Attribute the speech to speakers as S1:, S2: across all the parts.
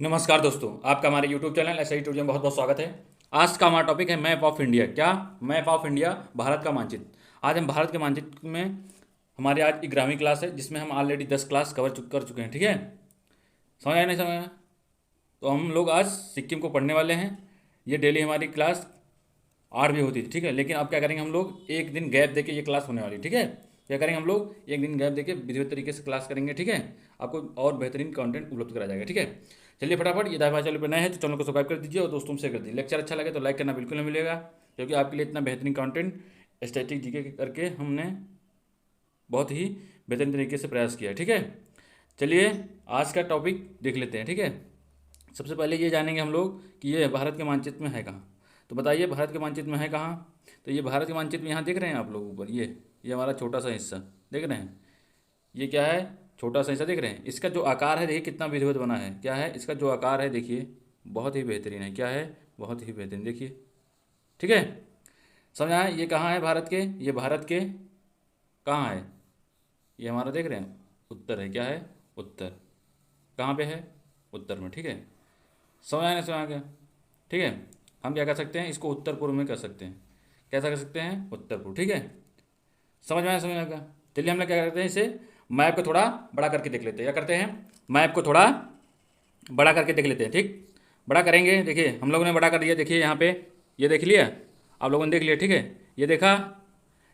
S1: नमस्कार दोस्तों, आपका हमारे YouTube चैनल एसआई टूरिज्म में बहुत बहुत स्वागत है। आज का हमारा टॉपिक है मैप ऑफ इंडिया। क्या? मैप ऑफ इंडिया, भारत का मानचित्र। आज हम भारत के मानचित्र में हमारे आज 11वीं क्लास है, जिसमें हम ऑलरेडी 10 क्लास कर चुके हैं। ठीक है, समझ आया नहीं समझ आया? तो हम लोग आज सिक्किम को पढ़ने वाले हैं। ये डेली हमारी क्लास 8 भी होती थी। ठीक है, लेकिन अब क्या करेंगे, हम लोग एक दिन गैप देके ये क्लास होने वाली। ठीक है, क्या करेंगे, हम लोग एक दिन गैप देके विधिवत तरीके से क्लास करेंगे। ठीक है, आपको और बेहतरीन कंटेंट उपलब्ध कराया जाएगा। ठीक है, चलिए फटाफट, ये धारावाहिक चैनल पर नए हैं तो चैनल को सब्सक्राइब कर दीजिए और दोस्तों से शेयर कर दीजिए। लेक्चर अच्छा लगे तो लाइक करना बिल्कुल नहीं मिलेगा, क्योंकि आपके लिए इतना बेहतरीन कंटेंट स्टैटिक जीके करके हमने बहुत ही बेहतरीन तरीके से प्रयास किया है। ठीक है, चलिए आज का टॉपिक देख लेते हैं। ठीक है, सबसे पहले ये जानेंगे हम लोग कि ये भारत के मानचित्र में है कहाँ। तो बताइए, भारत के मानचित्र में है कहाँ? तो ये भारत के मानचित्र में यहाँ देख रहे हैं आप लोग ऊपर, ये हमारा छोटा सा हिस्सा देख रहे हैं। ये क्या है? छोटा सा हिस्सा देख रहे हैं। इसका जो आकार है देखिए कितना विधिवत बना है। क्या है इसका जो आकार है, देखिए बहुत ही बेहतरीन है। क्या है? बहुत ही बेहतरीन, देखिए। ठीक है, समझ आया? ये कहाँ है भारत के? ये भारत के कहाँ है? ये हमारा देख रहे हैं उत्तर है। क्या है? उत्तर। कहाँ पे है? उत्तर में। ठीक है, समझ आया? नहीं समझ आ गया? ठीक है, हम क्या कर सकते हैं, इसको उत्तर पूर्व में कर सकते हैं। कैसा कर सकते हैं? उत्तर पूर्व। ठीक है, समझ में आया? समझ में आ गया? चलिए हम लोग क्या करते हैं, इसे मैप को थोड़ा बड़ा करके देख लेते हैं। क्या करते हैं? मैप को थोड़ा बड़ा करके देख लेते हैं। ठीक, बड़ा करेंगे। देखिए हम लोगों ने बड़ा कर दिया। देखिए यहाँ पे, ये देख लिया आप लोगों ने, देख लिया। ठीक है, ये देखा,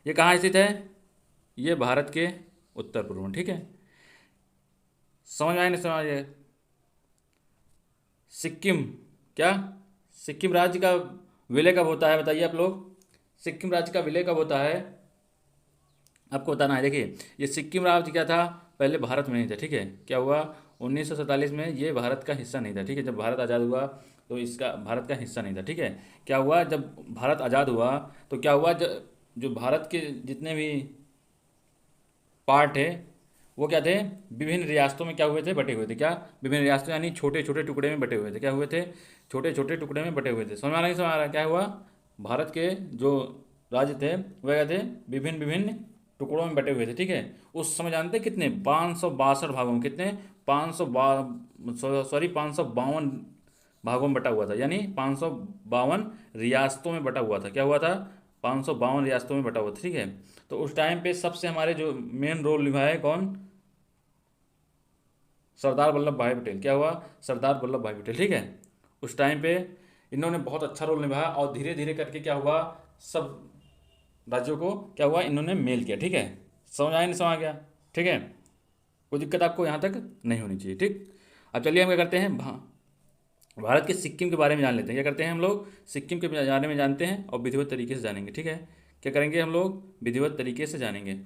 S1: ये कहाँ स्थित है? ये भारत के उत्तर पूर्व में। ठीक है, समझ में आया? नहीं समझ आया? सिक्किम, क्या सिक्किम राज्य का विलय कब होता है, बताइए आप लोग। सिक्किम राज्य का विलय कब होता है, आपको बताना है। देखिए, ये सिक्किम राज्य क्या था, पहले भारत में नहीं था। ठीक है, क्या हुआ, 1947 में ये भारत का हिस्सा नहीं था। ठीक है, जब भारत आज़ाद हुआ तो इसका भारत का हिस्सा नहीं था। ठीक है, क्या हुआ, जब भारत आज़ाद हुआ तो क्या हुआ, जो भारत के जितने भी पार्ट है वो क्या थे, विभिन्न रियासतों में क्या हुए थे, बटे हुए थे। क्या? विभिन्न रियासतों यानी छोटे छोटे टुकड़े में बटे हुए थे। क्या हुए थे? छोटे छोटे टुकड़े में बटे हुए थे। समझ में आ रहा है? नहीं समझ आ रहा है? क्या हुआ, भारत के जो राज्य थे वह क्या थे, विभिन्न विभिन्न टुकड़ों में बटे हुए थे। ठीक है, उस समय जानते हैं कितने, 562 भागों में, कितने, 552 भागों में बटा हुआ था, यानी 552 रियासतों में बटा हुआ था। क्या हुआ था? 552 रियासतों में बटा हुआ था। ठीक है, तो उस टाइम पे सबसे हमारे जो मेन रोल निभाए कौन, सरदार वल्लभ भाई पटेल। क्या हुआ? सरदार वल्लभ भाई पटेल। ठीक है, उस टाइम पे इन्होंने बहुत अच्छा रोल निभाया और धीरे धीरे करके क्या हुआ, सब राज्यों को क्या हुआ, इन्होंने मेल किया। ठीक है, समझ आया? नहीं समझ आ गया? ठीक है, कोई दिक्कत आपको यहाँ तक नहीं होनी चाहिए। ठीक, अब चलिए हम क्या करते हैं, भारत के सिक्किम के बारे में जान लेते हैं। क्या करते हैं हम लोग, सिक्किम के बारे में जानते हैं और विधिवत तरीके से जानेंगे। ठीक है, क्या करेंगे हम लोग, विधिवत तरीके से जानेंगे।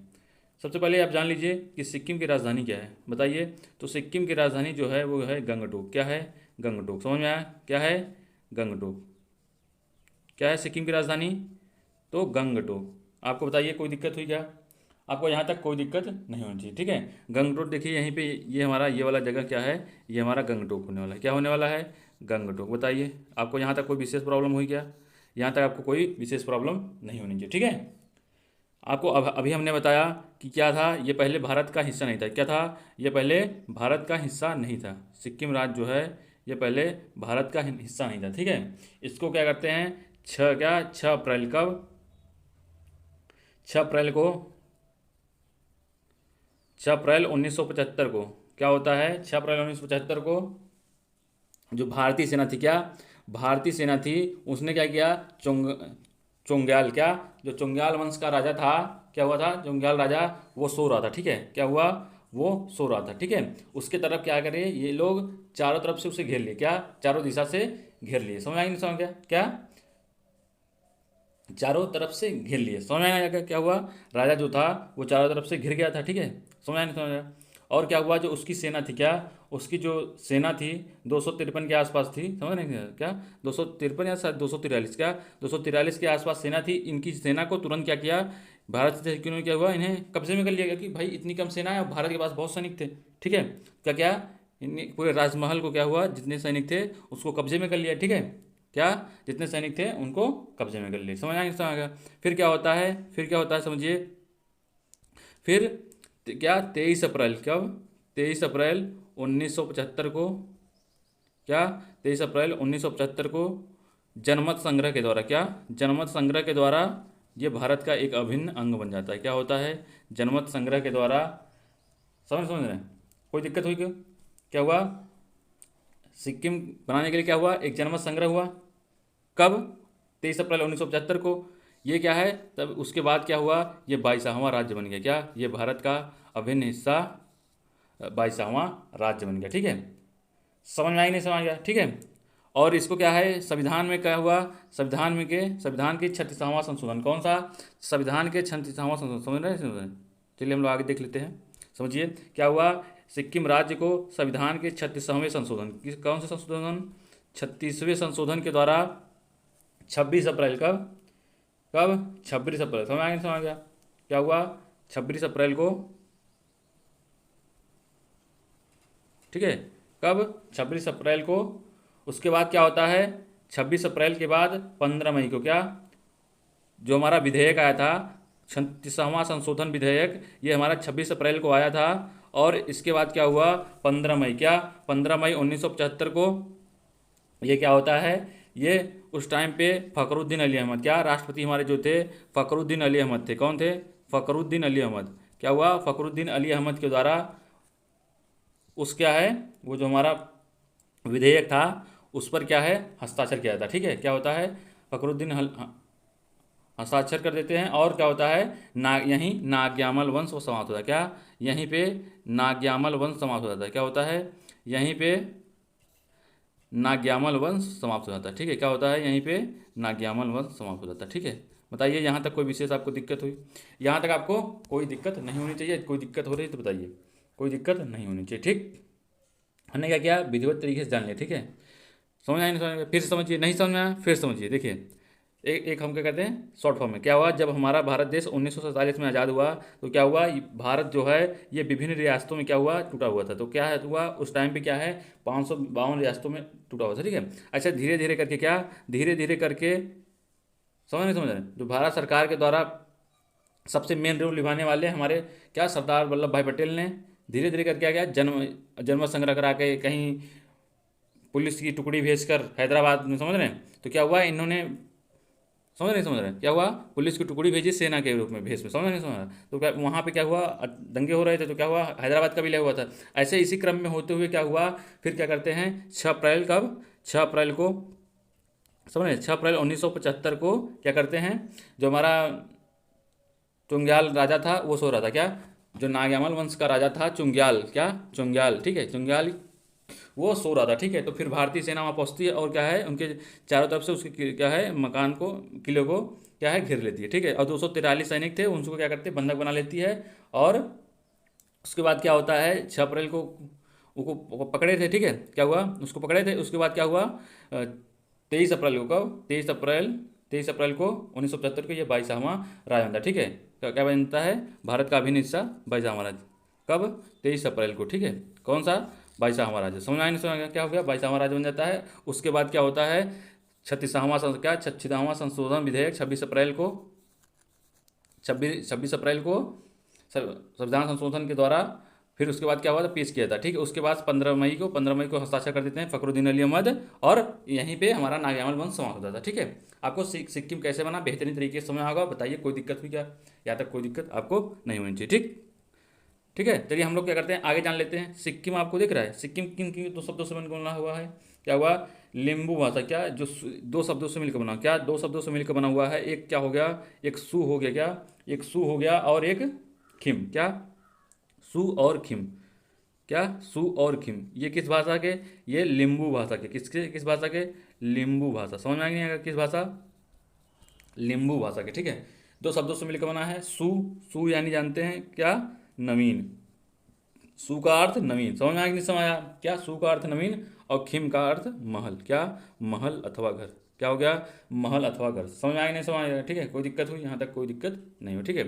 S1: सबसे पहले आप जान लीजिए कि सिक्किम की राजधानी क्या है, बताइए। तो सिक्किम की राजधानी जो है वो है गंगटोक। क्या है? गंगटोक। समझ में आया? क्या है? गंगटोक। क्या है सिक्किम की राजधानी? तो गंगटोक। आपको बताइए कोई दिक्कत हुई क्या? आपको यहाँ तक कोई दिक्कत नहीं होनी चाहिए। ठीक है, गंगटोक देखिए यहीं पे, ये हमारा ये वाला जगह क्या है, ये हमारा गंगटोक होने वाला है। क्या होने वाला है? गंगटोक। बताइए आपको यहाँ तक कोई विशेष प्रॉब्लम हुई क्या? यहाँ तक आपको कोई विशेष प्रॉब्लम नहीं होनी चाहिए। ठीक है, आपको अभी हमने बताया कि क्या था, ये पहले भारत का हिस्सा नहीं था। क्या था? ये पहले भारत का हिस्सा नहीं था। सिक्किम राज्य जो है ये पहले भारत का हिस्सा नहीं था। ठीक है, इसको क्या करते हैं, 6 अप्रैल, कब, 6 अप्रैल को, 6 अप्रैल 1975 को क्या होता है, 6 अप्रैल 1975 को जो भारतीय सेना थी, क्या भारतीय सेना थी, उसने क्या किया, चोंग्याल, क्या, जो चोंग्याल वंश का राजा था, क्या हुआ था, चोंग्याल राजा वो सो रहा था। ठीक है, क्या हुआ, वो सो रहा था। ठीक है, उसके तरफ क्या करे, ये लोग चारों तरफ से उसे घेर लिए। क्या? चारों दिशा से घेर लिए। समझ आई नहीं समझ गया? क्या? चारों तरफ से घेर लिए। समझ में आया? क्या हुआ, राजा जो था वो चारों तरफ से घिर गया था। ठीक है, समझ आया नहीं समझ आया? और क्या हुआ, जो उसकी सेना थी, क्या उसकी जो सेना थी 253 के आसपास थी। समझ नहीं गया? क्या 253 या शायद 243, क्या 243 के आसपास सेना थी। इनकी सेना को तुरंत क्या किया, भारत से क्यों, क्या हुआ, इन्हें कब्जे में कर लिया गया कि भाई इतनी कम सेना है और भारत के पास बहुत सैनिक थे। ठीक है, क्या क्या, इन पूरे राजमहल को क्या हुआ, जितने सैनिक थे उसको कब्जे में कर लिया। ठीक है, क्या, जितने सैनिक थे उनको कब्जे में कर लिए। समझ आया? समझ आ गया? फिर क्या होता है, फिर क्या होता है समझिए, फिर क्या, 23 अप्रैल, कब, 23 अप्रैल 1975 को क्या 23 अप्रैल 1975 को जनमत संग्रह के द्वारा, क्या जनमत संग्रह के द्वारा ये भारत का एक अभिन्न अंग बन जाता है। क्या होता है? जनमत संग्रह के द्वारा। समझ रहे हैं? कोई दिक्कत हुई क्यों? क्या हुआ? सिक्किम बनाने के लिए क्या हुआ? एक जनमत संग्रह हुआ। कब? 23 अप्रैल 1975 को। ये क्या है? तब उसके बाद क्या हुआ? ये 22वां राज्य बन गया। क्या? ये भारत का अभिन्न हिस्सा 22वां राज्य बन गया। ठीक है, समझ में आई नहीं? समझ गया? ठीक है। और इसको क्या है, संविधान में क्या हुआ? संविधान के 36वां संशोधन। कौन सा? संविधान के 36वां संशोधन। समझ रहे हैं? चलिए हम लोग आगे देख लेते हैं। समझिए क्या हुआ। सिक्किम राज्य को संविधान के 36वें संशोधन, कौन सा संशोधन? 36वें संशोधन के द्वारा 26 अप्रैल, कब 26 अप्रैल, समझ आ गया? समझ गया? क्या हुआ? 26 अप्रैल को, ठीक है, कब? 26 अप्रैल को। उसके बाद क्या होता है? 26 अप्रैल के बाद 15 मई को, क्या जो हमारा विधेयक आया था 36वां संशोधन विधेयक, ये हमारा 26 अप्रैल को आया था। और इसके बाद क्या हुआ? 15 मई, क्या 15 मई 1975 को ये क्या होता है? ये उस टाइम पे फ़खरुद्दीन अली अहमद, क्या राष्ट्रपति हमारे जो थे फ़खरुद्दीन अली अहमद थे। कौन थे? फ़खरुद्दीन अली अहमद। क्या हुआ? फ़खरुद्दीन अली अहमद के द्वारा उस क्या है, वो जो हमारा विधेयक था उस पर क्या है, हस्ताक्षर किया था। ठीक है, क्या होता है? फ़खरुद्दीन हस्ताक्षर कर देते हैं। और क्या होता है? यहीं नाग्यामल वंश वो समाप्त होता है। क्या? यहीं पे नाग्यामल वंश समाप्त हो जाता है। क्या होता है? यहीं पे नाग्यामल वंश समाप्त हो जाता है। ठीक है, क्या होता है? यहीं पे नाग्यामल वंश समाप्त हो जाता है। ठीक है, बताइए यहाँ तक कोई विशेष आपको दिक्कत हुई? यहाँ तक आपको कोई दिक्कत नहीं होनी चाहिए। कोई दिक्कत हो रही है तो बताइए, कोई दिक्कत नहीं होनी चाहिए। ठीक, हमने क्या किया? विधिवत तरीके से जान लिया। ठीक है, समझ आए? नहीं समझ में? फिर से समझिए। नहीं समझ में आया फिर समझिए। देखिए, एक एक हम क्या कहते हैं शॉर्ट फॉर्म में। क्या हुआ? जब हमारा भारत देश 1947 में आज़ाद हुआ तो क्या हुआ? भारत जो है ये विभिन्न रियासतों में क्या हुआ? टूटा हुआ था। तो क्या हुआ उस टाइम पे? क्या है, 552 रियासतों में टूटा हुआ था। ठीक है, अच्छा, धीरे धीरे करके क्या, धीरे धीरे करके, समझ नहीं समझ रहे? जो भारत सरकार के द्वारा सबसे मेन रोल निभाने वाले हमारे क्या, सरदार वल्लभ भाई पटेल ने धीरे धीरे करके क्या, जनमत संग्रह करा के कहीं पुलिस की टुकड़ी भेजकर हैदराबाद में, समझ रहे हैं? तो क्या हुआ, इन्होंने, समझ रहे हैं? क्या हुआ? पुलिस की टुकड़ी भेजी सेना के रूप में, भेष में। समझ नहीं समझ रहा? तो क्या वहाँ पे क्या हुआ? दंगे हो रहे थे तो क्या हुआ? हैदराबाद का विलय हुआ था। ऐसे इसी क्रम में होते हुए क्या हुआ, फिर क्या करते हैं 6 अप्रैल, कब 6 अप्रैल को, समझ रहे हैं? 6 अप्रैल 1975 को क्या करते हैं, जो हमारा चुंग्याल राजा था वो सो रहा था। क्या? जो नाग्यामल वंश का राजा था चुंग्याल, क्या चुंग्याल, ठीक है, चुंग्याल वो सो रहा था। ठीक है, तो फिर भारतीय सेना वहाँ पहुँचती है और क्या है, उनके चारों तरफ से उसके क्या है, मकान को, किले को क्या है, घेर लेती है। ठीक है, और 243 सैनिक थे उनको क्या करते हैं, बंधक बना लेती है। और उसके बाद क्या होता है, 6 अप्रैल को उसको पकड़े थे। ठीक है, क्या हुआ, उसको पकड़े थे। उसके बाद क्या हुआ, 23 अप्रैल को, कब 23 अप्रैल को 1975 को ये 22वां राज्य बनता है। ठीक है, क्या बनता है, भारत का अभिन्न हिस्सा 22वां राज्य। कब? 23 अप्रैल को। ठीक है, कौन सा, 22वां राज्य। समझ आए नहीं? समझ गया? क्या हो गया, 22वां राज्य बन जाता है। उसके बाद क्या होता है, 36वां संशोधन विधेयक 26 अप्रैल को, 26 अप्रैल को संविधान संशोधन के द्वारा फिर उसके बाद क्या हुआ था, पेश किया था। ठीक है, उसके बाद 15 मई को हस्ताक्षर कर देते हैं फ़खरुद्दीन अली अहमद, और यहीं पे हमारा नाग्यामल वंश समाप्त होता था। ठीक है, आपको सिक्किम कैसे बना बेहतरीन तरीके से समझ होगा। बताइए कोई दिक्कत हुई क्या? यहाँ तक कोई दिक्कत आपको नहीं होनी चाहिए। ठीक, ठीक है, चलिए हम लोग क्या करते हैं, आगे जान लेते हैं। सिक्किम आपको दिख रहा है, सिक्किम किन किन दो शब्दों से बना हुआ है? क्या हुआ, लिम्बू भाषा, क्या जो दो शब्दों से मिलकर बना, क्या दो शब्दों से मिलकर बना हुआ है। एक क्या हो गया, एक सु हो गया, क्या एक सु हो गया, और एक खिम, क्या सु और खिम, क्या सु और खिम। ये किस भाषा के, ये लिम्बू भाषा के, किस भाषा के, लिम्बू भाषा। समझ में आ गई? नहीं आएगा किस भाषा, लिम्बू भाषा के। ठीक है, दो शब्दों से मिलकर बना है। सु यानी जानते हैं क्या, नवीन। सु का अर्थ नवीन। समझ में आया कि नहीं समझ आया? क्या सु का अर्थ नवीन, और खिम का अर्थ महल, क्या महल अथवा घर। क्या हो गया, महल अथवा घर। समझ में आया कि नहीं समझ आया? ठीक है, कोई दिक्कत हुई? यहाँ तक कोई दिक्कत नहीं हो। ठीक है,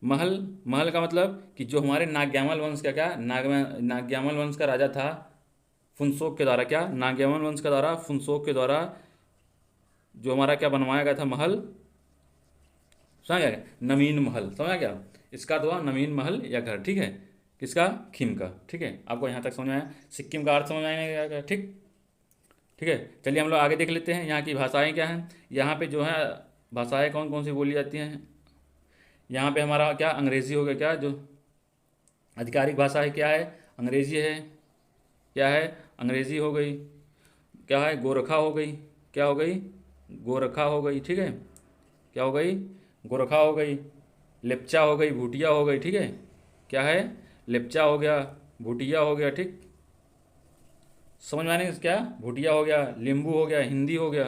S1: महल, महल का मतलब कि जो हमारे नाग्यामल वंश का, क्या नाग्यामल वंश का राजा था फुनसोक के द्वारा, क्या नाग्यामल वंश का द्वारा, फुनसोक के द्वारा जो हमारा क्या बनवाया गया था महल, समझ गया, नवीन महल। समझ गया, इसका अर्थ हुआ नवीन महल या घर। ठीक है, किसका, खिम का। ठीक है, आपको यहाँ तक समझ में आया? सिक्किम का अर्थ समझ में आएगा क्या? ठीक, ठीक है, चलिए हम लोग आगे देख लेते हैं यहाँ की भाषाएं क्या हैं। यहाँ पे जो है भाषाएं कौन कौन सी बोली जाती हैं। यहाँ पे हमारा क्या अंग्रेज़ी हो गया, क्या जो आधिकारिक भाषा है क्या है, अंग्रेज़ी है। क्या है, अंग्रेज़ी हो गई। क्या है, गोरखा हो गई। क्या हो गई, गोरखा हो गई। ठीक है, क्या हो गई, गोरखा हो गई। लेप्चा हो गई, भूटिया हो गई। ठीक है, क्या है, लेप्चा हो गया, भूटिया हो गया। ठीक, समझ में आने क्या, भूटिया हो गया, लिम्बू हो गया, हिंदी हो गया।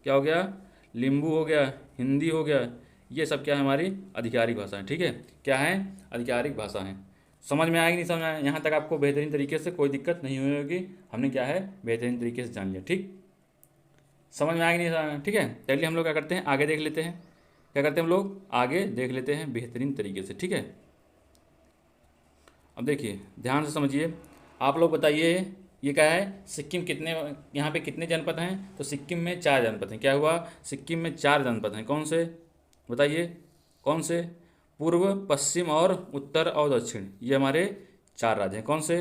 S1: क्या हो गया, लिम्बू हो गया, हिंदी हो गया। ये सब क्या है, हमारी आधिकारिक भाषा है। ठीक है, क्या है, आधिकारिक भाषा है। समझ में आएगी, नहीं समझ में आए, यहाँ तक आपको बेहतरीन तरीके से कोई दिक्कत नहीं हुई होगी। हमने क्या है, बेहतरीन तरीके से जान लिया। ठीक, समझ में आएगी, नहीं समझ में। ठीक है, चलिए हम लोग क्या करते हैं, आगे देख लेते हैं। क्या करते हैं हम लोग, आगे देख लेते हैं बेहतरीन तरीके से। ठीक है, अब देखिए ध्यान से समझिए। आप लोग बताइए, ये क्या है, सिक्किम कितने, यहाँ पे कितने जनपद हैं। तो सिक्किम में 4 जनपद हैं। क्या हुआ, सिक्किम में 4 जनपद हैं। कौन से बताइए, कौन से, पूर्व, पश्चिम और उत्तर और दक्षिण, ये हमारे 4 राज्य हैं। कौन से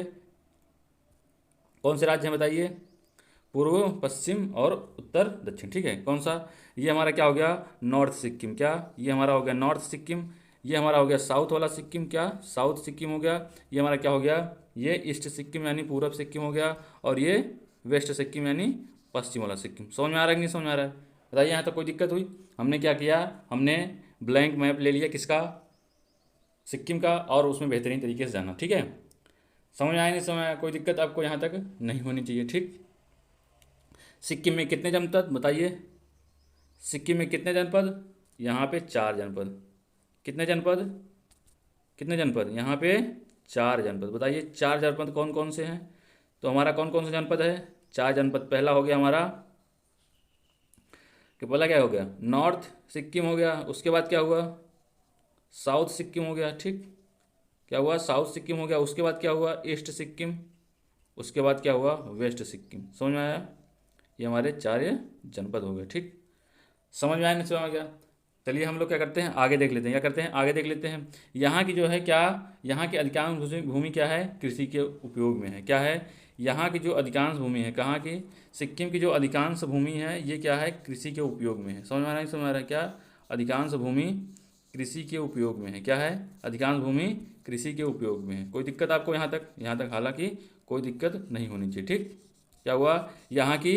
S1: राज्य हैं बताइए, पूर्व, पश्चिम और उत्तर दक्षिण। ठीक है, कौन सा, ये हमारा क्या हो गया, नॉर्थ सिक्किम। क्या, ये हमारा हो गया नॉर्थ सिक्किम। ये हमारा हो गया साउथ वाला सिक्किम। क्या, साउथ सिक्किम हो गया। ये हमारा क्या हो गया, ये ईस्ट सिक्किम यानी पूर्व सिक्किम हो गया। और ये वेस्ट सिक्किम यानी पश्चिम वाला सिक्किम। समझ में आ रहा है कि नहीं समझ में आ रहा है, बताइए। यहाँ तक कोई दिक्कत हुई। हमने क्या किया, हमने ब्लैंक मैप ले लिया, किसका, सिक्किम का, और उसमें बेहतरीन तरीके से जाना। ठीक है, समझ में आया, नहीं समझ में आया, कोई दिक्कत आपको यहाँ तक नहीं होनी चाहिए। ठीक, सिक्किम में कितने जनपद बताइए, सिक्किम में कितने जनपद, यहाँ पे 4 जनपद। कितने जनपद, कितने जनपद, यहाँ पे 4 जनपद। बताइए 4 जनपद कौन कौन से हैं। तो हमारा कौन कौन से जनपद है, 4 जनपद। पहला हो गया हमारा, कि पहला क्या हो गया, नॉर्थ सिक्किम हो गया। उसके बाद क्या हुआ, साउथ सिक्किम हो गया। ठीक, क्या हुआ, साउथ सिक्किम हो गया। उसके बाद क्या हुआ, ईस्ट सिक्किम। उसके बाद क्या हुआ, वेस्ट सिक्किम। समझ में आया, ये हमारे 4 ये जनपद हो गए। ठीक, समझ में आया, नहीं समझ में गया। चलिए हम लोग क्या करते हैं, आगे देख लेते हैं। क्या करते हैं, आगे देख लेते हैं। यहाँ की जो है क्या, यहाँ की अधिकांश भूमि क्या है, कृषि के उपयोग में है। क्या है, यहाँ की जो अधिकांश भूमि है, कहाँ की, सिक्किम की जो अधिकांश भूमि है, ये क्या है, कृषि के उपयोग में है। समझ में आ रहा है, समझ में आ रहा है, क्या, अधिकांश भूमि कृषि के उपयोग में है। क्या है, अधिकांश भूमि कृषि के उपयोग में है। कोई दिक्कत आपको यहाँ तक, यहाँ तक हालांकि कोई दिक्कत नहीं होनी चाहिए। ठीक, क्या हुआ, यहाँ की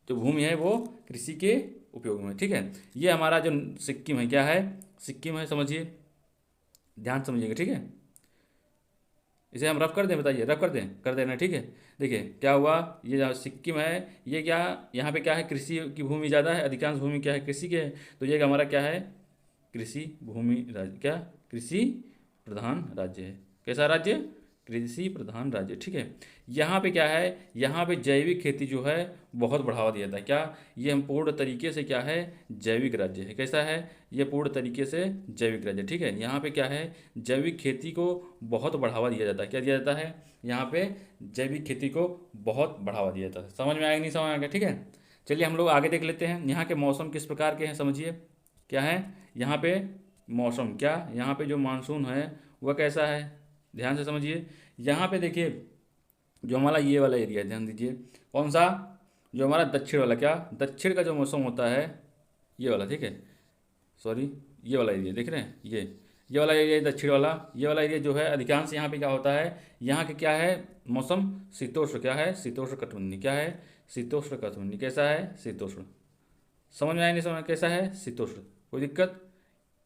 S1: जो भूमि है वो कृषि के उपयोग में। ठीक है, ये हमारा जो सिक्किम है, क्या है, सिक्किम है, समझिए, ध्यान समझिएगा। ठीक है, इसे हम रफ कर दें, बताइए, रफ कर दें, कर देना। ठीक है, देखिए क्या हुआ, ये जो सिक्किम है, ये क्या, यहाँ पे क्या है, कृषि की भूमि ज़्यादा है, अधिकांश भूमि क्या है, कृषि के है। तो ये हमारा क्या है, कृषि भूमि राज्य, क्या, कृषि प्रधान राज्य है। कैसा राज्य, कृषि प्रधान राज्य। ठीक है, यहाँ पे क्या है, यहाँ पे जैविक खेती जो है बहुत बढ़ावा दिया था। क्या, ये हम पूर्ण तरीके से क्या है, जैविक राज्य है। कैसा है, ये पूर्ण तरीके से जैविक राज्य। ठीक है, यहाँ पे क्या है, जैविक खेती को बहुत बढ़ावा दिया जाता है। क्या दिया जाता है, यहाँ पे जैविक खेती को बहुत बढ़ावा दिया जाता है। समझ में आएगा, नहीं समझ में आएगा। ठीक है, चलिए हम लोग आगे देख लेते हैं। यहाँ के मौसम किस प्रकार के हैं, समझिए। क्या है, यहाँ पे मौसम, क्या, यहाँ पे जो मानसून है वह कैसा है, ध्यान से समझिए। यहाँ पे देखिए, जो हमारा ये वाला एरिया है, ध्यान दीजिए, कौन सा, जो हमारा दक्षिण वाला, क्या, दक्षिण का जो मौसम होता है, ये वाला। ठीक है, सॉरी, ये वाला एरिया देख रहे हैं, ये वाला एरिया, दक्षिण वाला, ये वाला एरिया जो है, अधिकांश यहाँ पे क्या होता है, यहाँ के क्या है, मौसम शीतोष्ण। क्या है, शीतोष्ण कटिबंधीय। क्या है, शीतोष्ण कटिबंधीय। कैसा है, शीतोष्ण। समझ में आया, नहीं समझ में, कैसा है, शीतोष्ण। कोई दिक्कत,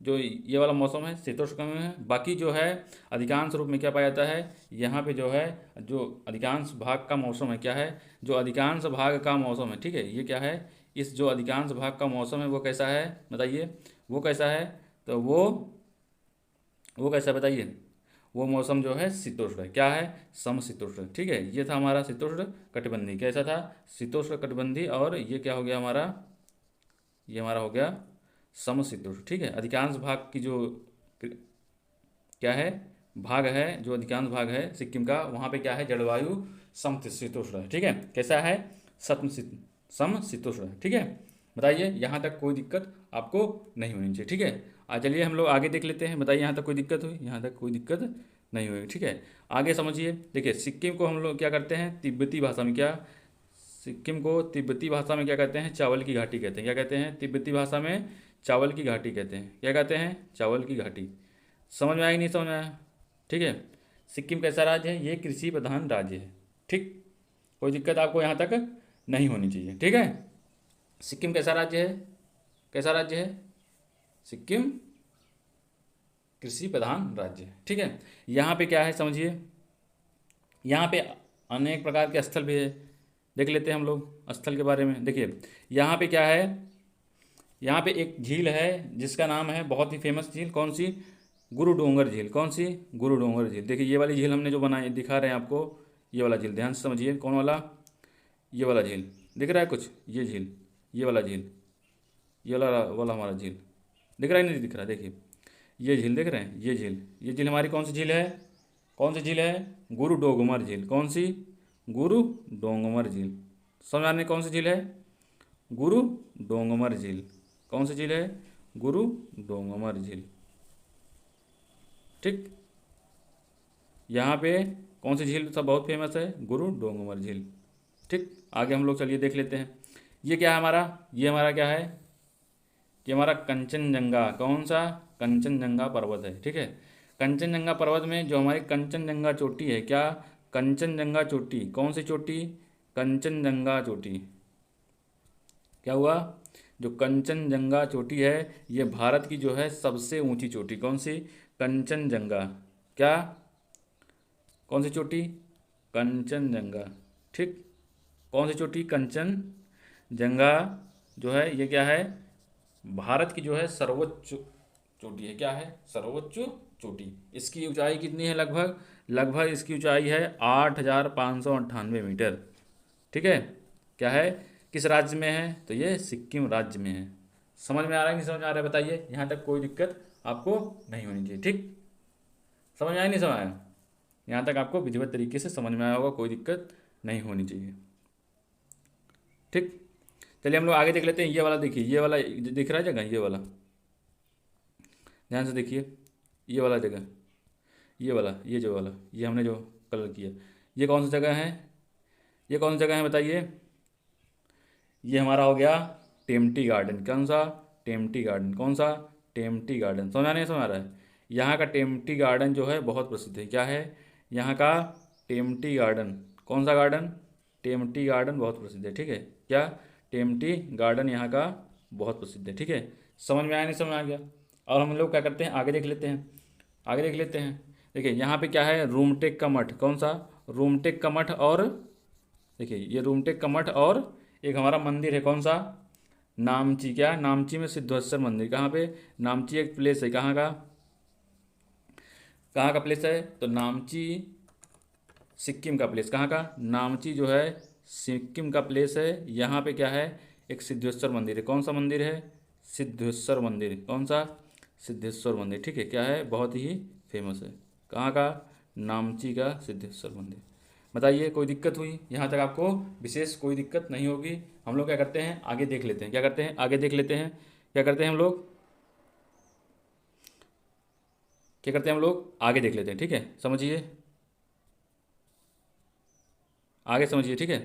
S1: जो ये वाला मौसम है शीतोष्ण में है। बाकी जो है अधिकांश रूप में क्या पाया जाता है, यहाँ पे जो है, जो अधिकांश भाग का मौसम है, क्या है, जो अधिकांश भाग का मौसम है। ठीक है, ये क्या है, इस जो अधिकांश भाग का मौसम है वो कैसा है, बताइए, वो कैसा है, तो वो कैसा है बताइए, वो मौसम जो है शीतोष्ण है। क्या है, समशीतोष्ण। ठीक है, ये था हमारा शीतोष्ण कटिबंधीय। कैसा था, शीतोष्ण कटिबंधीय। और ये क्या हो गया हमारा, ये हमारा हो गया समशीतोष्ण। ठीक है, अधिकांश भाग की जो क्या है, भाग है, जो अधिकांश भाग है सिक्किम का, वहाँ पे क्या है, जलवायु समशीतोष्ण है। ठीक है, कैसा है, समशीतोष्ण है। ठीक है, बताइए, यहाँ तक कोई दिक्कत आपको नहीं होनी चाहिए। ठीक है, आज चलिए हम लोग आगे देख लेते हैं। बताइए, यहाँ तक कोई दिक्कत हुई, यहाँ तक कोई दिक्कत नहीं हुई। ठीक है, आगे समझिए। देखिए, सिक्किम को हम लोग क्या करते हैं, तिब्बती भाषा में, क्या, सिक्किम को तिब्बती भाषा में क्या कहते हैं? चावल की घाटी कहते हैं। क्या कहते हैं? तिब्बती भाषा में चावल की घाटी कहते हैं। क्या कहते हैं? चावल की घाटी। समझ में आया कि नहीं समझ में आया? ठीक है। सिक्किम कैसा राज्य है? ये कृषि प्रधान राज्य है। ठीक, कोई दिक्कत आपको यहाँ तक नहीं होनी चाहिए। ठीक है। सिक्किम कैसा राज्य है? कैसा राज्य है? सिक्किम कृषि प्रधान राज्य है। ठीक है। यहाँ पे क्या है समझिए, यहाँ पे अनेक प्रकार के स्थल भी है। देख लेते हैं हम लोग स्थल के बारे में। देखिए यहाँ पे क्या है, यहाँ पे एक झील है जिसका नाम है, बहुत ही फेमस झील, कौन सी? गुरु डोंगर झील। कौन सी? गुरु डोंगर झील। देखिए ये वाली झील हमने जो बनाई दिखा रहे हैं आपको, ये वाला झील, ध्यान से समझिए। कौन वाला? ये वाला झील दिख रहा है कुछ? ये झील, ये वाला झील, ये वाला वाला हमारा झील दिख रहा है? नहीं दिख रहा? देखिए ये झील देख रहे हैं, ये झील हमारी कौन सी झील है? कौन सी झील है? गुरु डोंगमर झील। कौन सी? गुरु डोंगमर झील। समझ आने कौन सी झील है? गुरु डोंगमर झील। कौन सी झील है? गुरु डोंगमर झील। ठीक, यहाँ पे कौन सी झील सब बहुत फेमस है? गुरु डोंगमर झील। ठीक, आगे हम लोग चलिए देख लेते हैं। ये क्या है हमारा? ये हमारा क्या है? ये हमारा कंचनजंगा। कौन सा? कंचनजंगा पर्वत है। ठीक है। कंचनजंगा पर्वत में जो हमारी कंचनजंगा चोटी है, क्या? कंचनजंगा चोटी। कौन सी चोटी? कंचनजंगा चोटी। क्या हुआ? जो कंचनजंगा चोटी है ये भारत की जो है सबसे ऊंची चोटी। कौन सी? कंचनजंगा। क्या? कौन सी चोटी? कंचनजंगा। ठीक, कौन सी चोटी? कंचनजंगा जो है ये क्या है? भारत की जो है सर्वोच्च चोटी है। क्या है? सर्वोच्च चोटी। इसकी ऊंचाई कितनी है? लगभग लगभग इसकी ऊंचाई है 8,598 मीटर। ठीक है। क्या है? किस राज्य में है? तो ये सिक्किम राज्य में है। समझ में आ रहा है? नहीं समझ में आ रहा है? बताइए। यहाँ तक कोई दिक्कत आपको नहीं होनी चाहिए। ठीक, समझ में आया नहीं समझ आया? यहाँ तक आपको विधिवत तरीके से समझ में आया होगा, कोई दिक्कत नहीं होनी चाहिए। ठीक, चलिए हम लोग आगे देख लेते हैं। ये वाला देखिए, ये वाला दिख रहा है जगह, ये वाला ध्यान से देखिए। ये वाला जगह, ये वाला, ये जो वाला, ये हमने जो कलर किया, ये कौन सी जगह है? ये कौन सी जगह है बताइए? ये हमारा हो गया टेम्पटी गार्डन। कौन सा? टेम्पटी गार्डन। कौन सा? टेम्पटी गार्डन। समझ नहीं समझ आ रहा है? यहाँ का टेम्पटी गार्डन जो है बहुत प्रसिद्ध है। क्या है? यहाँ का टेम्पटी गार्डन। कौन सा गार्डन? टेम्पटी गार्डन बहुत प्रसिद्ध है। ठीक है। क्या? टेम्पटी गार्डन यहाँ का बहुत प्रसिद्ध है। ठीक है। समझ में आया नहीं समझ में आ गया? और हम लोग क्या करते हैं, आगे देख लेते हैं। आगे देख लेते हैं। देखिए यहाँ पे क्या है? रूमटेक का मठ। कौन सा? रूमटेक का मठ। और देखिए ये रूमटेक का मठ, और एक हमारा मंदिर है। कौन सा? नामची। क्या? नामची में सिद्धेश्वर मंदिर। कहाँ पे? नामची एक प्लेस है। कहाँ का? कहाँ का प्लेस है? तो नामची सिक्किम का प्लेस। कहाँ का? नामची जो है सिक्किम का प्लेस है। यहाँ पे क्या है? एक सिद्धेश्वर मंदिर है। कौन सा मंदिर है? सिद्धेश्वर मंदिर। कौन सा? सिद्धेश्वर मंदिर। ठीक है। क्या है? बहुत ही फेमस है। कहाँ का? नामची का सिद्धेश्वर मंदिर। बताइए कोई दिक्कत हुई? यहाँ तक आपको विशेष कोई दिक्कत नहीं होगी। हम लोग क्या करते हैं, आगे देख लेते हैं। क्या करते हैं? आगे देख लेते हैं। क्या करते हैं हम लोग? क्या करते हैं हम लोग? आगे देख लेते हैं। ठीक है, समझिए, आगे समझिए। ठीक है।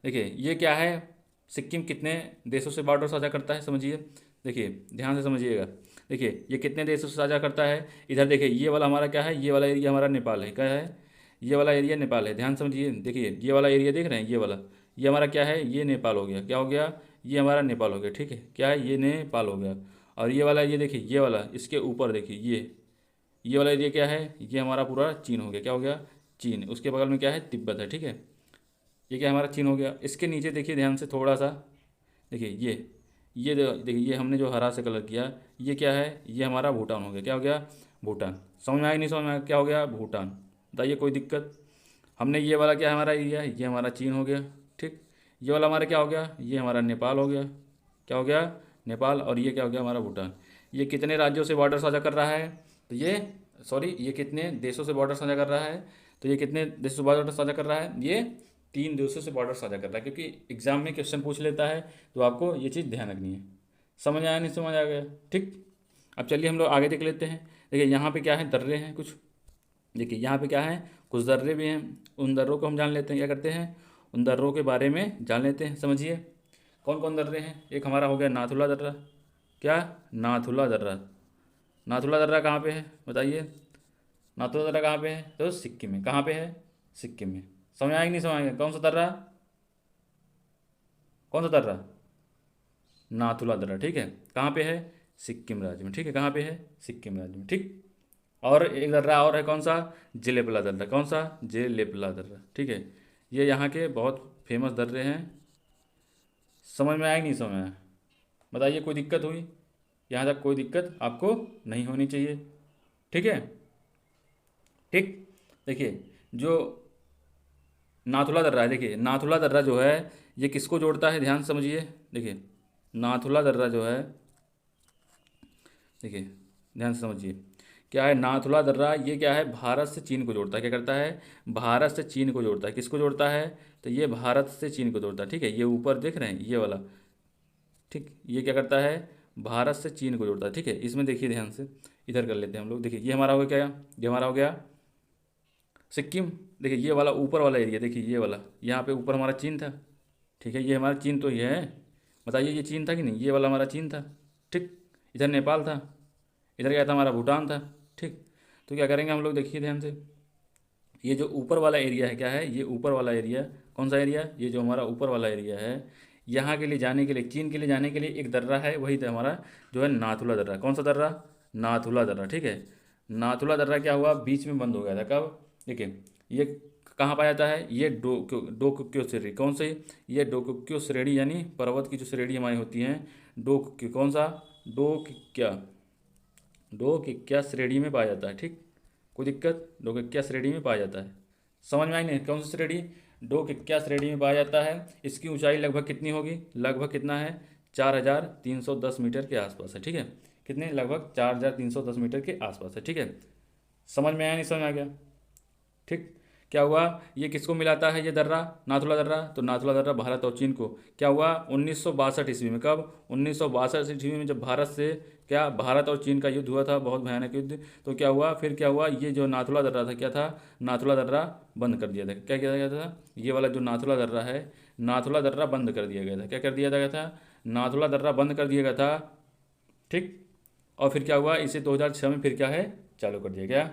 S1: देखिए ये क्या है? सिक्किम कितने देशों से बॉर्डर साझा करता है? समझिए, देखिए ध्यान से समझिएगा। देखिए ये कितने देशों से साझा करता है? इधर देखिए ये वाला हमारा क्या है? ये वाला एरिया हमारा नेपाल है। क्या है? ये वाला एरिया नेपाल है। ध्यान समझिए। देखिए ये वाला एरिया देख रहे हैं, ये वाला, ये हमारा क्या है? ये नेपाल हो गया। क्या हो गया? ये हमारा नेपाल हो गया। ठीक है। क्या है? ये नेपाल हो गया। और ये वाला, ये देखिए ये वाला, इसके ऊपर देखिए ये वाला एरिया क्या है? ये हमारा पूरा चीन हो गया। क्या हो गया? चीन। उसके बगल में क्या है? तिब्बत है। ठीक है। ये क्या हमारा चीन हो गया। इसके नीचे देखिए ध्यान से थोड़ा सा, देखिए देखिए ये हमने जो हरा से कलर किया, ये क्या है? ये हमारा भूटान हो गया। क्या हो गया? भूटान। समझ में आया नहीं समझ में आया? क्या हो गया? भूटान। बताइए कोई दिक्कत? हमने ये वाला क्या हमारा एरिया है? ये हमारा चीन हो गया। ठीक, ये वाला हमारा क्या हो गया? ये हमारा नेपाल हो गया। क्या हो गया? नेपाल। और ये क्या हो गया? हमारा भूटान। ये कितने राज्यों से बॉर्डर साझा कर रहा है? तो ये ये कितने देशों से बॉर्डर साझा कर रहा है? तो ये कितने देशों से बॉर्डर साझा कर रहा है? ये 3 देशों से बॉर्डर साझा कर रहा है, क्योंकि एग्जाम में क्वेश्चन पूछ लेता है, तो आपको ये चीज़ ध्यान रखनी है। समझ आया नहीं समझ आ गया? ठीक, अब चलिए हम लोग आगे देख लेते हैं। देखिए यहाँ पे क्या है? दर्रे हैं कुछ। देखिए यहाँ पे क्या है? कुछ दर्रे भी हैं। उन दर्रों को हम जान लेते हैं। क्या करते हैं? उन दर्रों के बारे में जान लेते हैं। समझिए कौन कौन दर्रे हैं। एक हमारा हो गया नाथुला दर्रा। क्या? नाथुला दर्रा। नाथुला दर्रा कहाँ पे है बताइए? नाथुला दर्रा कहाँ पे है? तो सिक्किम में। कहाँ पे है? सिक्किम में। समझ आएगी नहीं समझ आएगा? कौन सा दर्रा? कौन सा दर्रा? नाथुला दर्रा। ठीक है, कहाँ पे है? सिक्किम राज्य में। ठीक है, कहाँ पे है? सिक्किम राज्य में। ठीक। और एक दर्रा और है, कौन सा? जेलेपला दर्रा। कौन सा? जेलेपला दर्रा। ठीक है, ये यहाँ के बहुत फेमस दर्रे हैं। समझ में आया कि नहीं समझ में आया? बताइए, कोई दिक्कत हुई? यहाँ तक कोई दिक्कत आपको नहीं होनी चाहिए। ठीक है। ठीक। देखिए जो नाथुला दर्रा है, देखिए नाथुला दर्रा जो है ये किसको जोड़ता है, ध्यान से समझिए। देखिए नाथुला दर्रा जो है, देखिए ध्यान से समझिए क्या है। नाथुला दर्रा ये क्या है? भारत से चीन को जोड़ता है। क्या करता है? भारत से चीन को जोड़ता है। किसको जोड़ता है? तो ये भारत से चीन को जोड़ता है। ठीक है, ये ऊपर देख रहे हैं ये वाला। ठीक, ये क्या करता है? भारत से चीन को जोड़ता है। ठीक है, इसमें देखिए ध्यान से, इधर कर लेते हैं हम लोग। देखिए ये हमारा हो गया क्या? ये हमारा हो गया सिक्किम। देखिए ये वाला ऊपर वाला एरिया, देखिए ये वाला, यहाँ पे ऊपर हमारा चीन था। ठीक है, ये हमारा चीन तो ये है। बताइए ये चीन था कि नहीं? ये वाला हमारा चीन था। ठीक, इधर नेपाल था, इधर क्या था? हमारा भूटान था। ठीक, तो क्या करेंगे हम लोग, देखिए ध्यान से, ये जो ऊपर वाला एरिया है, क्या है ये ऊपर वाला एरिया? कौन सा एरिया? ये जो हमारा ऊपर वाला एरिया है, यहाँ के लिए जाने के लिए, चीन के लिए जाने के लिए एक दर्रा है, वही तो हमारा जो है नाथुला दर्रा। कौन सा दर्रा? नाथुला दर्रा। ठीक है, नाथुला दर्रा क्या हुआ? बीच में बंद हो गया था। कब? देखिए ये कहाँ पाया जाता है? ये डोक्यो श्रेणी। कौन सी? ये डोक्यो श्रेणी, यानी पर्वत की जो श्रेणी हमारी होती हैं, डोक्यो, कौन सा? डोक्या, डोक्या श्रेणी में पाया जाता है। ठीक, कोई दिक्कत? डोक्या श्रेणी में पाया जाता है। समझ में आई नहीं? कौन सी श्रेणी? डोक्या श्रेणी में पाया जाता है। इसकी ऊंचाई लगभग कितनी होगी? लगभग कितना है? 4310 मीटर के आसपास है। ठीक है, कितने? लगभग 4310 मीटर के आसपास है। ठीक है, समझ में आया नहीं समझ में आ गया? ठीक, क्या हुआ? ये किसको मिलाता है ये दर्रा? नाथुला दर्रा। तो नाथुला दर्रा भारत और चीन को, क्या हुआ? 1962 ईस्वी में। कब? 1962 ईस्वी में, जब भारत से क्या, भारत और चीन का युद्ध हुआ था, बहुत भयानक युद्ध। तो क्या हुआ फिर? क्या हुआ? ये जो नाथुला दर्रा था, क्या था? नाथुला दर्रा बंद कर दिया था। क्या किया गया था? ये वाला जो नाथुला दर्रा है, नाथुला दर्रा बंद कर दिया गया था। क्या कर दिया गया था? नाथुला दर्रा बंद कर दिया गया था। ठीक, और फिर क्या हुआ? इसे 2006 में फिर क्या है? चालू कर दिया गया।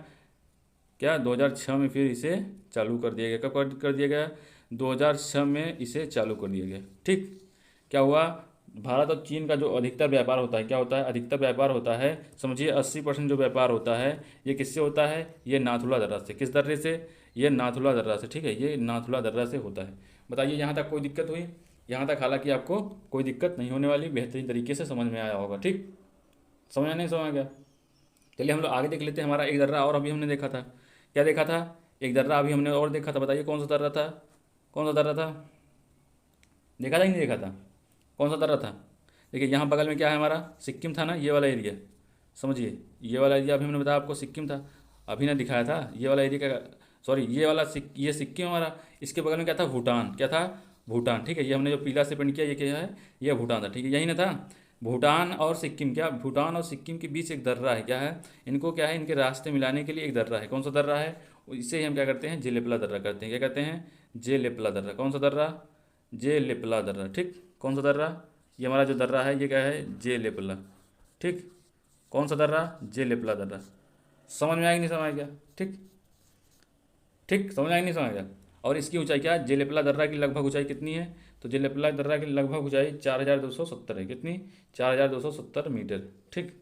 S1: क्या? 2006 में फिर इसे चालू कर दिया गया। कब कर दिया गया? 2006 में इसे चालू कर दिया गया। ठीक, क्या हुआ? भारत और चीन का जो अधिकतर व्यापार होता है, क्या होता है? अधिकतर व्यापार होता है, समझिए 80% जो व्यापार होता है, ये किससे होता है? ये नाथुला दर्रा से। किस दर्रे से? ये नाथुला दर्रा से। ठीक है, ये नाथुला दर्रा से होता है। बताइए यहाँ तक कोई दिक्कत हुई? यहाँ तक हालांकि आपको कोई दिक्कत नहीं होने वाली, बेहतरीन तरीके से समझ में आया होगा। ठीक, समझ नहीं समझ गया? चलिए हम लोग आगे देख लेते हैं। हमारा एक दर्रा और अभी हमने देखा था। क्या देखा था? एक दर्रा अभी हमने और देखा था। बताइए कौन सा दर्रा था? कौन सा दर्रा था? देखा था कि नहीं देखा था? कौन सा दर्रा था? देखिए यहाँ बगल में क्या है हमारा? सिक्किम था ना, ये वाला एरिया। समझिए ये वाला एरिया अभी हमने बताया आपको सिक्किम था, अभी ना दिखाया था ये वाला एरिया का, सॉरी ये वाला ये सिक्किम हमारा। इसके बगल में क्या था? भूटान। क्या था? भूटान। ठीक है, ये हमने जो पीला से पेंट किया, ये क्या है? ये भूटान था। ठीक है, यही ना था? भूटान और सिक्किम, क्या भूटान और सिक्किम के बीच एक दर्रा है। क्या है? इनको क्या है? इनके रास्ते मिलाने के लिए एक दर्रा है। कौन सा दर्रा है? इसे ही हम क्या करते हैं? जेलेपला दर्रा करते हैं। क्या कहते हैं? जेलेपला दर्रा। कौन सा दर्रा? जेलेपला दर्रा। ठीक, कौन सा दर्रा? ये हमारा जो दर्रा है ये क्या है? जेलेपला। ठीक, कौन सा दर्रा? जेलेपला दर्रा। समझ में आएगी नहीं समझ में आ गया? ठीक, ठीक, समझ आएगी नहीं समझ आ गया? और इसकी ऊंचाई क्या है? जेलेपला दर्रा की लगभग ऊंचाई कितनी है? तो जेलेपला दर्रा की लगभग ऊंचाई 4270 है। कितनी? 4270 मीटर। ठीक,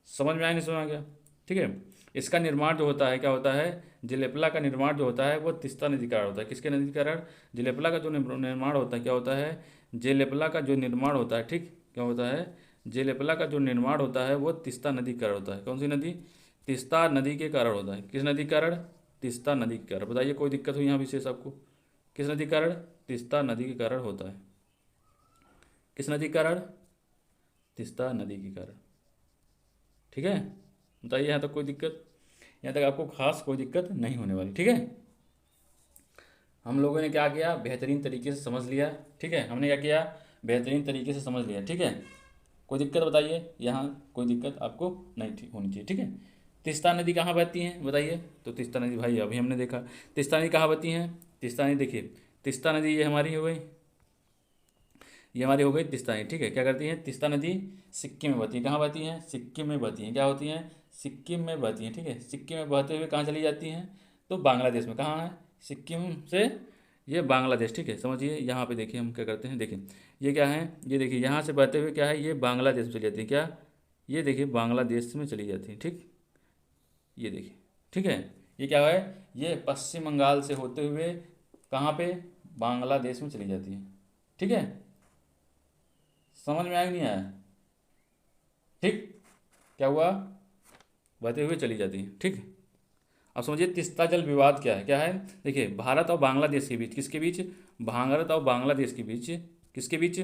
S1: समझ में आया नहीं समझ में आ गया? ठीक है, इसका निर्माण जो होता है, क्या होता है? जेलेपला का निर्माण जो होता है वो तीस्ता नदी के कारण होता है। किसके नदी के कारण? जेलेपला का जो निर्माण होता है, क्या होता है? जेलेपला का जो निर्माण होता है, ठीक, क्या होता है? जेलेपला का जो निर्माण होता है वो तीस्ता नदी के कारण होता है। कौन सी नदी? तीस्ता नदी के कारण होता है। किस नदी के कारण? तीस्ता नदी के कारण। बताइए कोई दिक्कत हुई यहाँ विशेष आपको? किस नदी के कारण? तीस्ता नदी के कारण होता है। किस नदी के कारण? तीस्ता नदी के कारण। ठीक है, बताइए यहाँ तक कोई दिक्कत? यहाँ तक आपको खास कोई दिक्कत नहीं होने वाली। ठीक है, हम लोगों ने क्या किया? बेहतरीन तरीके से समझ लिया। ठीक है, हमने क्या किया? बेहतरीन तरीके से समझ लिया। ठीक है, कोई दिक्कत बताइए? यहाँ कोई दिक्कत आपको नहीं ठीक होनी चाहिए। ठीक है, तीस्ता नदी कहाँ बहती है बताइए? तो तीस्ता नदी भाई अभी हमने देखा। तीस्ता नदी कहाँ बहती है? तीस्ता नदी देखिए तीस्ता नदी ये हमारी हो गई, ये हमारी हो गई तीस्ता नदी, ठीक है। क्या करती है तीस्ता नदी? सिक्किम में बहती है। कहाँ बहती हैं? सिक्किम में बहती हैं। क्या होती हैं? सिक्किम में बहती हैं, ठीक है। सिक्किम में बहते हुए कहाँ चली जाती हैं? तो बांग्लादेश में। कहाँ है? सिक्किम से ये बांग्लादेश, ठीक है। समझिए यहाँ पे देखिए हम क्या करते हैं, देखिए ये क्या है, ये देखिए यहाँ से बहते हुए क्या है, ये बांग्लादेश में चली जाती है। क्या? ये देखिए बांग्लादेश में चली जाती है, ठीक। ये देखिए, ठीक है। ये क्या है? ये पश्चिम बंगाल से होते हुए कहाँ पे? बांग्लादेश में चली जाती है, ठीक है। समझ में आया कि नहीं आया? ठीक। क्या हुआ? बहते हुए चली जाती है, ठीक। अब समझिए तीस्ता जल विवाद क्या है। क्या है? देखिए भारत और बांग्लादेश के बीच, किसके बीच? भारत और बांग्लादेश के बीच, किसके बीच?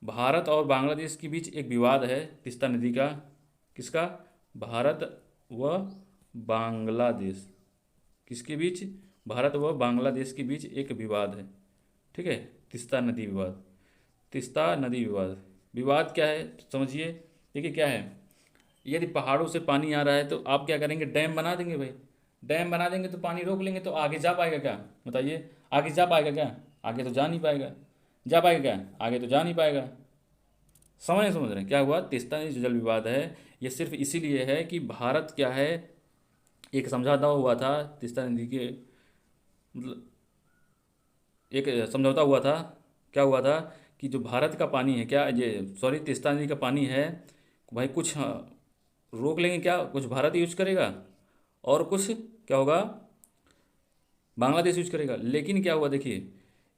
S1: भारत और बांग्लादेश के बीच एक विवाद है तीस्ता नदी का। किसका? भारत व बांग्लादेश, किसके बीच? भारत व बांग्लादेश के बीच एक विवाद है, ठीक है। तीस्ता नदी विवाद, तीस्ता नदी विवाद। विवाद क्या है समझिए। देखिए क्या है, यदि पहाड़ों से पानी आ रहा है तो आप क्या करेंगे? डैम बना देंगे भाई। डैम बना देंगे तो पानी रोक लेंगे, तो आगे जा पाएगा क्या? बताइए, आगे जा पाएगा क्या? आगे तो जा नहीं पाएगा। जा पाएगा क्या? आगे तो जा नहीं पाएगा। समझ रहे हैं क्या हुआ? तीस्ता नदी जो जल विवाद है ये सिर्फ इसीलिए है कि भारत क्या है, एक समझौता हुआ था तीस्ता नदी के, मतलब एक समझौता हुआ था। क्या हुआ था कि जो भारत का पानी है, क्या ये सॉरी तीस्ता नदी का पानी है भाई, कुछ रोक लेंगे, क्या कुछ भारत यूज करेगा और कुछ क्या होगा? बांग्लादेश यूज करेगा। लेकिन क्या हुआ देखिए,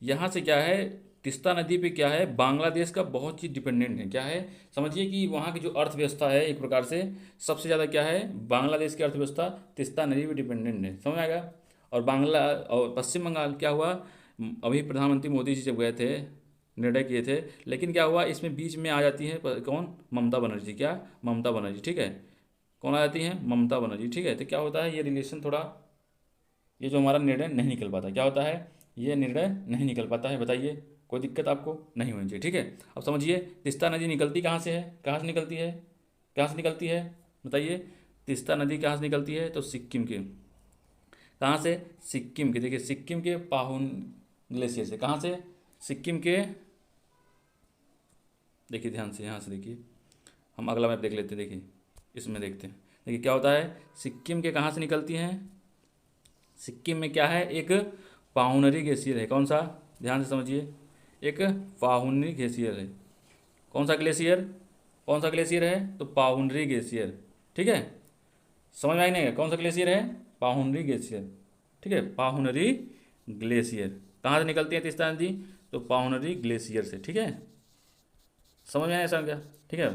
S1: यहाँ से क्या है, तीस्ता नदी पे क्या है, बांग्लादेश का बहुत चीज़ डिपेंडेंट है। क्या है? समझिए कि वहाँ की जो अर्थव्यवस्था है एक प्रकार से सबसे ज़्यादा क्या है, बांग्लादेश की अर्थव्यवस्था तीस्ता नदी पे डिपेंडेंट है। समझ आएगा? और बांग्ला और पश्चिम बंगाल क्या हुआ, अभी प्रधानमंत्री मोदी जी जब गए थे, निर्णय किए थे, लेकिन क्या हुआ इसमें बीच में आ जाती है कौन? ममता बनर्जी। क्या? ममता बनर्जी, ठीक है। कौन आ जाती है? ममता बनर्जी, ठीक है। तो क्या होता है, ये रिलेशन थोड़ा, ये जो हमारा निर्णय नहीं निकल पाता। क्या होता है? ये निर्णय नहीं निकल पाता है। बताइए, कोई दिक्कत आपको नहीं होनी चाहिए, ठीक है। अब समझिए तीस्ता नदी निकलती कहाँ से है? कहाँ से निकलती है? कहाँ से निकलती है? बताइए, तीस्ता नदी कहाँ से निकलती है? तो सिक्किम के। कहाँ से? सिक्किम के। देखिए सिक्किम के पाहुन ग्लेशियर से। कहाँ से? सिक्किम के। देखिए ध्यान से, यहाँ से देखिए, हम अगला मैप देख लेते हैं। देखिए इसमें देखते हैं, देखिए क्या होता है, सिक्किम के कहाँ से निकलती हैं? सिक्किम में क्या है, एक पाहुनरी ग्लेशियर है। कौन सा? ध्यान से समझिए, एक पाहुनरी ग्लेशियर है। कौन सा ग्लेशियर? कौन सा ग्लेशियर है? तो पाहुनरी ग्लेशियर, ठीक है। समझ में आई नहीं? कौन सा ग्लेशियर है? पाहुनरी ग्लेशियर, ठीक है। पाहुनरी ग्लेशियर कहाँ से निकलती है तीस्ता नदी? तो पाहुनरी ग्लेशियर से, ठीक है। समझ में आया समझ गया, ठीक है।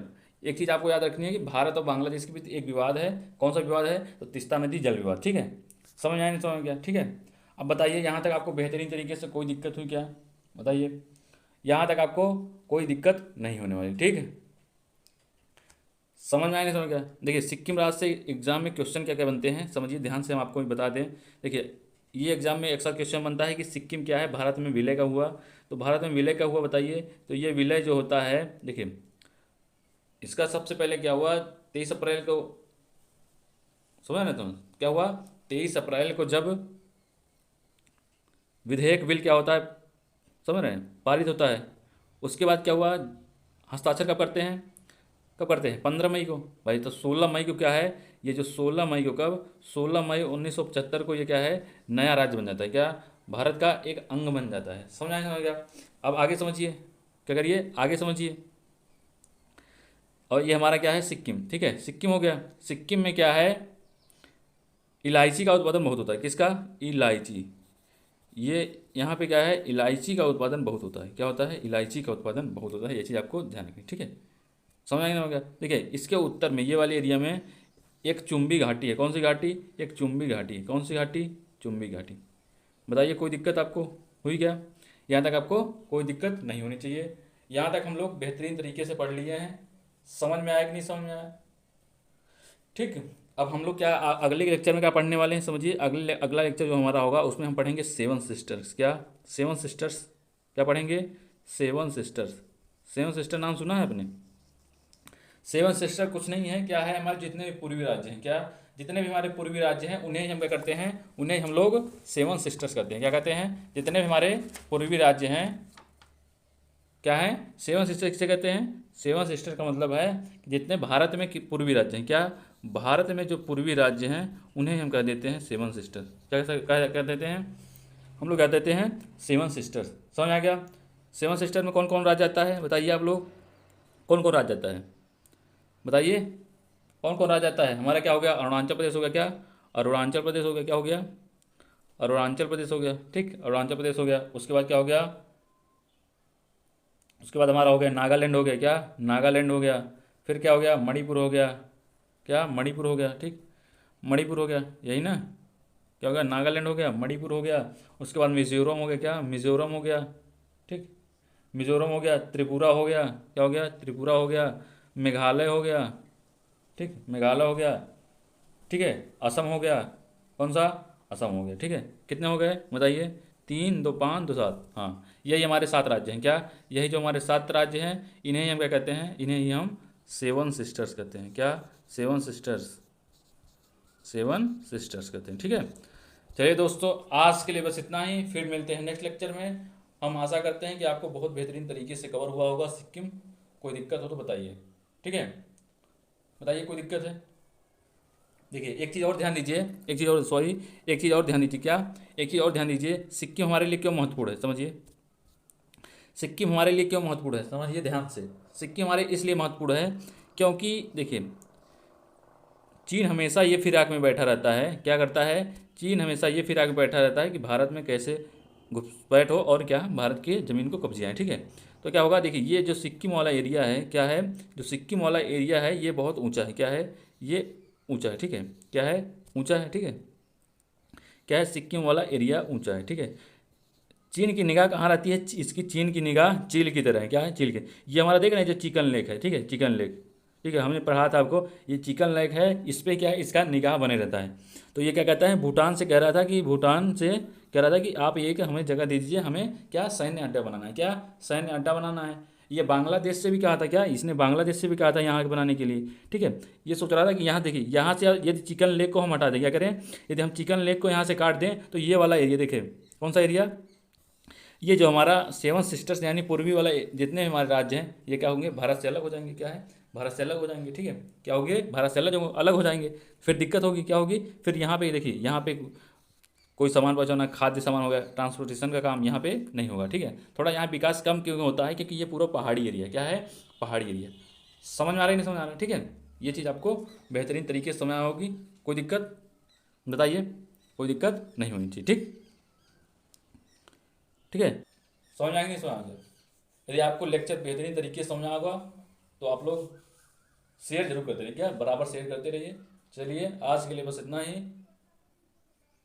S1: एक चीज़ आपको याद रखनी है कि भारत और बांग्लादेश के बीच एक विवाद है। कौन सा विवाद है? तो तीस्ता नदी जल विवाद, ठीक है। समझ आया नहीं समझ गया, ठीक है। अब बताइए, यहाँ तक आपको बेहतरीन तरीके से कोई दिक्कत हुई क्या? बताइए, यहाँ तक आपको कोई दिक्कत नहीं होने वाली, ठीक है। समझ में आया नहीं समझ गया। देखिए सिक्किम राज्य से एग्जाम में क्वेश्चन क्या क्या बनते हैं, समझिए ध्यान से, हम आपको भी बता दें। देखिए ये एग्जाम में अक्सर क्वेश्चन बनता है कि सिक्किम क्या है, भारत में विलय का हुआ। तो भारत में विलय का हुआ बताइए। तो ये विलय जो होता है, देखिए इसका सबसे पहले क्या हुआ, 23 अप्रैल को, समझ ना तुम क्या हुआ, 23 अप्रैल को जब विधेयक बिल क्या होता है, समझ रहे हैं, पारित होता है। उसके बाद क्या हुआ, हस्ताक्षर कब करते हैं? कब करते हैं? 15 मई को भाई। तो 16 मई को क्या है, ये जो 16 मई को, कब? 16 मई 1975 को ये क्या है, नया राज्य बन जाता है। क्या? भारत का एक अंग बन जाता है। समझ आया समझ गया? अब आगे समझिए, क्या करिए, आगे समझिए। और ये हमारा क्या है, सिक्किम, ठीक है। सिक्किम हो गया। सिक्किम में क्या है, इलायची का उत्पादन बहुत होता है। किसका? इलायची। ये यहाँ पे क्या है, इलायची का उत्पादन बहुत होता है। क्या होता है? इलायची का उत्पादन बहुत होता है। ये चीज़ आपको ध्यान रखनी, ठीक है। समझ आएगा हो गया। देखिए इसके उत्तर में, ये वाले एरिया में एक चुंबी घाटी है। कौन सी घाटी? एक चुंबी घाटी। कौन सी घाटी? चुंबी घाटी। बताइए कोई दिक्कत आपको हुई क्या? यहाँ तक आपको कोई दिक्कत नहीं होनी चाहिए। यहाँ तक हम लोग बेहतरीन तरीके से पढ़ लिए हैं। समझ में आया कि नहीं समझ में आया? ठीक। अब हम लोग क्या अगले लेक्चर में क्या पढ़ने वाले हैं, समझिए। अगला लेक्चर जो हमारा होगा उसमें हम पढ़ेंगे सेवन सिस्टर्स। क्या? Seven sisters. क्या पढ़ेंगे? Seven sisters. सेवन सिस्टर नाम सुना है आपने? सेवन सिस्टर कुछ नहीं है, क्या है, हमारे जितने भी पूर्वी राज्य हैं, क्या, जितने भी हमारे पूर्वी राज्य हैं उन्हें हम क्या करते हैं, उन्हें हम लोग सेवन सिस्टर्स कहते हैं। क्या कहते हैं, जितने भी हमारे पूर्वी राज्य हैं, क्या है, सेवन सिस्टर किसे कहते हैं। सेवन सिस्टर का मतलब है कि जितने भारत में पूर्वी राज्य हैं, क्या, भारत में जो पूर्वी राज्य हैं उन्हें हम कह देते हैं सेवन सिस्टर। क्या कह देते हैं, हम लोग कह देते हैं सेवन सिस्टर्स। समझ आ गया। सेवन सिस्टर में कौन कौन राज्य आता है, बताइए आप लोग, कौन कौन राज्य आता है, बताइए कौन कौन राज्य आता है। हमारा क्या हो गया, अरुणाचल प्रदेश हो गया, क्या, अरुणाचल प्रदेश हो गया, क्या हो गया, अरुणाचल प्रदेश हो गया, ठीक, अरुणाचल प्रदेश हो गया। उसके बाद क्या हो गया, उसके बाद हमारा हो गया नागालैंड हो गया, क्या, नागालैंड हो गया। फिर क्या हो गया, मणिपुर हो गया, क्या, मणिपुर हो गया, ठीक, मणिपुर हो गया, यही ना, क्या हो गया, नागालैंड हो गया, मणिपुर हो गया। उसके बाद मिजोरम हो गया, क्या, मिजोरम हो गया, ठीक, मिजोरम हो गया। त्रिपुरा हो गया, क्या हो गया, त्रिपुरा हो गया। मेघालय हो गया, ठीक, मेघालय हो गया, ठीक है। असम हो गया, कौन सा, असम हो गया, ठीक है। कितने हो गए बताइए, 3 2 5 2 7, हाँ, यही हमारे 7 राज्य हैं, क्या, यही जो हमारे 7 राज्य हैं इन्हें ही हम क्या कहते हैं, इन्हें ही हम सेवन सिस्टर्स कहते हैं। क्या, सेवन सिस्टर्स, सेवन सिस्टर्स कहते हैं, ठीक है। चलिए दोस्तों, आज के लिए बस इतना ही, फिर मिलते हैं नेक्स्ट लेक्चर में। हम आशा करते हैं कि आपको बहुत बेहतरीन तरीके से कवर हुआ होगा सिक्किम। कोई दिक्कत हो तो बताइए, ठीक है, बताइए कोई दिक्कत है। देखिए एक चीज़ और ध्यान दीजिए, एक चीज़ और, सॉरी, एक चीज़ और ध्यान दीजिए, क्या, एक चीज़ और ध्यान दीजिए, सिक्किम हमारे लिए क्यों महत्वपूर्ण है, समझिए, सिक्किम हमारे लिए क्यों महत्वपूर्ण है, समझिए ध्यान से। सिक्किम हमारे इसलिए महत्वपूर्ण है क्योंकि देखिए, चीन हमेशा ये फिराक में बैठा रहता है, क्या करता है, चीन हमेशा ये फिराक में बैठा रहता है कि भारत में कैसे घुसपैठ हो और क्या, भारत की ज़मीन को कब्जे आए, ठीक है। तो क्या होगा, देखिए ये जो सिक्किम वाला एरिया है, क्या है, जो सिक्किम वाला एरिया है ये बहुत ऊंचा है, क्या है, ये ऊंचा है, ठीक है, क्या है, ऊंचा है, ठीक है, क्या है, सिक्किम वाला एरिया ऊंचा है, ठीक है। चीन की निगाह कहाँ रहती है, इसकी चीन की निगाह चील की तरह है, क्या है, चील के, ये हमारा देख रहे हैं जो चिकन लेक है, ठीक है, चिकन लेक, ठीक है, हमने पढ़ा था आपको, ये चिकन लेक है, इस पर क्या है, इसका निगाह बने रहता है। तो ये क्या कहता है, भूटान से कह रहा था कि, भूटान से कह रहा था कि आप ये कि हमें जगह दे दीजिए, हमें क्या, सैन्य अड्डा बनाना है, क्या, सैन्य अड्डा बनाना है। ये बांग्लादेश से भी कहा था, क्या, इसने बांग्लादेश से भी कहा था यहाँ के बनाने के लिए, ठीक है। ये सोच रहा था कि यहाँ देखिए, यहाँ से यदि चिकन लेक को हम हटा दें, क्या करें, यदि हम चिकन लेक को यहाँ से काट दें तो ये वाला एरिया देखें, कौन सा एरिया, ये जो हमारा सेवन सिस्टर्स यानी पूर्वी वाला जितने हमारे राज्य हैं ये क्या होंगे, भारत से अलग हो जाएंगे, क्या है, भारत से अलग हो जाएंगे, ठीक है, क्या होंगे, भारत से अलग अलग हो जाएंगे। फिर दिक्कत होगी, क्या होगी, फिर यहाँ पे देखिए, यहाँ पे कोई सामान पहुँचाना, खाद्य सामान हो गया, ट्रांसपोर्टेशन का काम यहाँ पे नहीं होगा, ठीक है। थोड़ा यहाँ विकास कम क्यों होता है, क्योंकि ये पूरा पहाड़ी एरिया, क्या है, पहाड़ी एरिया। समझ में आ रहा है, नहीं समझ आ रहा है, ठीक है। ये चीज़ आपको बेहतरीन तरीके से समझ आ होगी। कोई दिक्कत बताइए, कोई दिक्कत नहीं होनी चाहिए, ठीक, ठीक है। समझ में आएंगे, नहीं समझ आएंगे। यदि आपको लेक्चर बेहतरीन तरीके से समझ आएगा तो आप लोग शेयर जरूर करते रहिए, क्या, बराबर शेयर करते रहिए। चलिए आज के लिए बस इतना ही।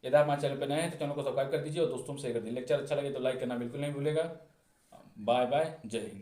S1: यदि आप हमारे चैनल पर नए हैं तो चैनल को सब्सक्राइब कर दीजिए और दोस्तों में शेयर कर दीजिए। लेक्चर अच्छा लगे तो लाइक करना बिल्कुल नहीं भूलेगा। बाय बाय, जय हिंद।